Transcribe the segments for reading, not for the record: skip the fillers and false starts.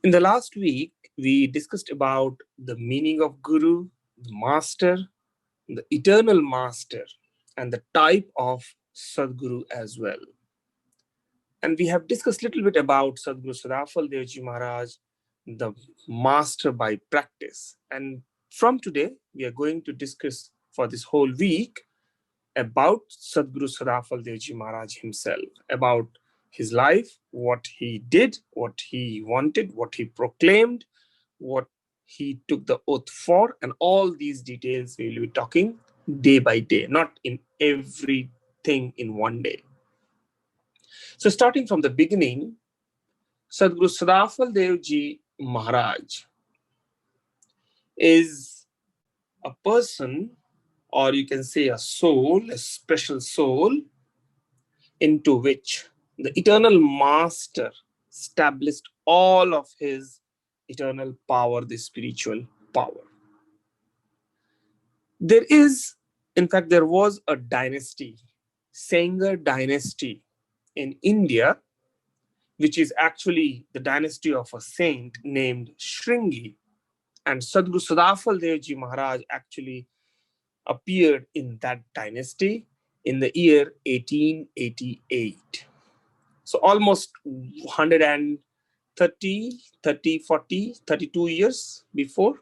In the last week, we discussed about the meaning of Guru, the Master, the Eternal Master, and the type of Sadguru as well. And we have discussed a little bit about Sadguru Sadafal Devji Maharaj, the Master by practice. And from today, we are going to discuss for this whole week about Sadguru Sadafal Devji Maharaj himself, about his life, what he did, what he wanted, what he proclaimed, what he took the oath for, and all these details we will be talking day by day, not in everything in one day. So, starting from the beginning, Sadguru Sadafal Devji Maharaj is a person, or you can say a soul, a special soul, into which the eternal master established all of his eternal power, the spiritual power. There is, in fact, there was a dynasty, Sengar dynasty in India, which is actually the dynasty of a saint named Shringi. And Sadguru Sadafal Devji Maharaj actually appeared in that dynasty in the year 1888. So almost 130, 30, 40, 32 years before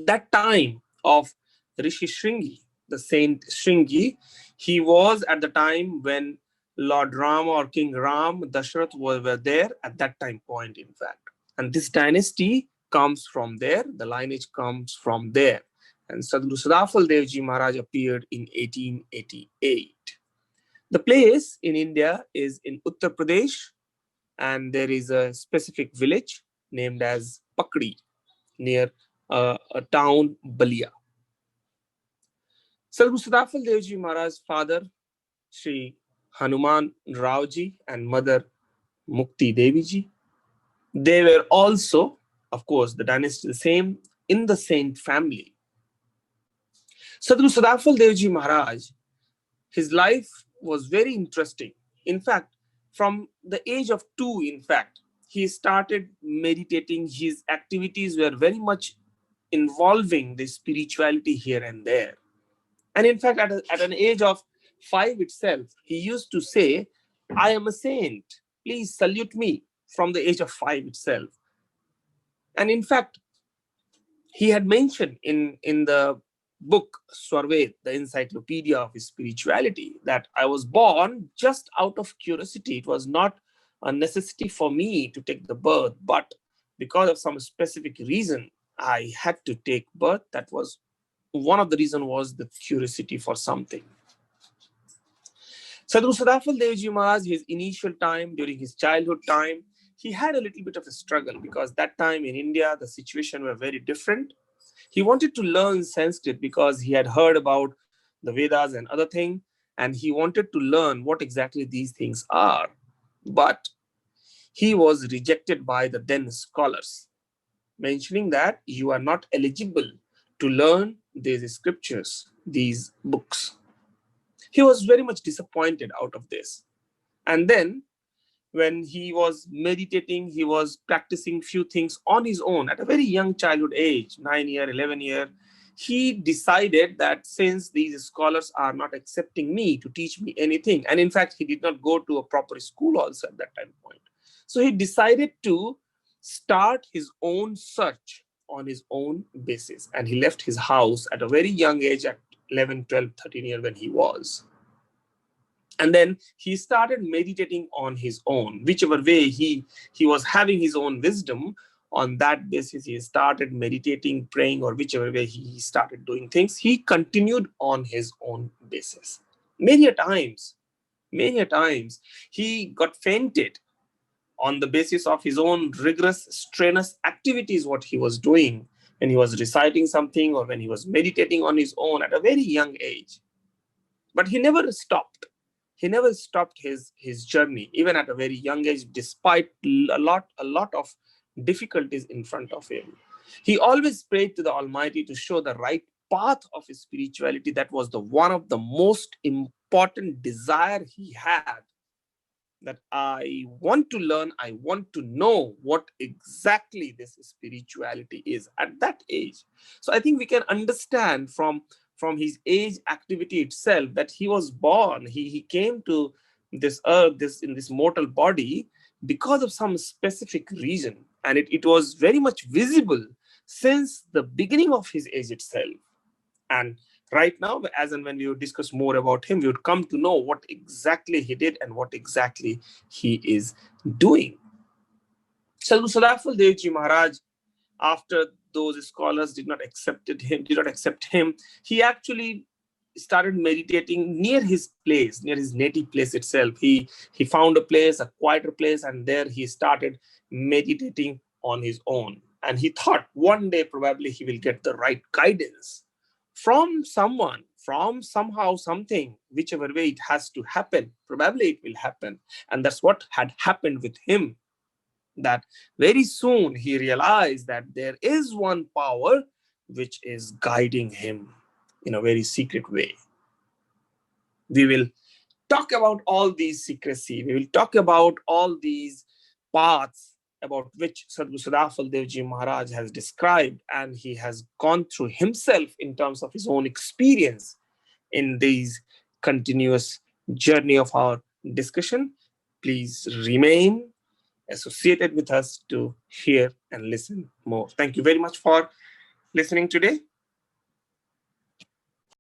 that time of Rishi Shringi, the saint Shringi, he was at the time when Lord Ram or King Ram, Dashrath were there at that time point, in fact. And this dynasty comes from there, the lineage comes from there. And Sadguru Sadafal Devji Maharaj appeared in 1888. The place in India is in Uttar Pradesh, and there is a specific village named as Pakri near a town Balia. Sadguru Sadafal Devji Maharaj's father, Sri Hanuman Raoji, and mother Mukti Devi ji, they were also, of course, the dynasty the same in the saint family. Sadguru Sadafal Devji Maharaj, his life was very interesting. In fact, from the age of 2, in fact, he started meditating. His activities were very much involving the spirituality here and there. And in fact, at an age of 5 itself, he used to say, I am a saint. Please salute me, from the age of 5 itself. And in fact, he had mentioned in the book Swarved, the encyclopedia of his spirituality, that I was born just out of curiosity. It was not a necessity for me to take the birth, but because of some specific reason, I had to take birth. That was one of the reasons, was the curiosity for something. Sadhguru Sadafal Devji Maharaj, his initial time, during his childhood time, he had a little bit of a struggle, because that time in India, the situation were very different. He wanted to learn Sanskrit because he had heard about the Vedas and other things, and he wanted to learn what exactly these things are. But he was rejected by the then scholars, mentioning that you are not eligible to learn these scriptures, these books. He was very much disappointed out of this. And then when he was meditating, he was practicing few things on his own at a very young childhood age, 9-year, 11-year. He decided that since these scholars are not accepting me to teach me anything, and in fact, he did not go to a proper school also at that time point. So he decided to start his own search on his own basis. And he left his house at a very young age, at 11, 12, 13 years when he was. And then he started meditating on his own, whichever way he was having his own wisdom. On that basis, he started meditating, praying, or whichever way he started doing things. He continued on his own basis. Many a times, he got fainted on the basis of his own rigorous, strenuous activities, what he was doing when he was reciting something or when he was meditating on his own at a very young age. But he never stopped. He never stopped his journey, even at a very young age, despite a lot of difficulties in front of him. He always prayed to the Almighty to show the right path of his spirituality. That was the one of the most important desire he had, that I want to learn, I want to know what exactly this spirituality is at that age. So I think we can understand from his age activity itself that he was born, he came to this earth, this in this mortal body because of some specific reason. And it was very much visible since the beginning of his age itself. And right now, as and when we would discuss more about him, we would come to know what exactly he did and what exactly he is doing. Sadhu Sadafal Devji Maharaj, after those scholars did not accept him, he actually started meditating near his place, near his native place itself. He found a place, a quieter place, and there he started meditating on his own. And he thought one day probably he will get the right guidance from someone, from somehow, something, whichever way it has to happen. Probably it will happen. And that's what had happened with him, that very soon he realized that there is one power which is guiding him in a very secret way. We will talk about all these secrecy. We will talk about all these paths about which Sadhu Sadafal Devji Maharaj has described, and he has gone through himself in terms of his own experience in these continuous journey of our discussion. Please remain associated with us to hear and listen more. Thank you very much for listening today.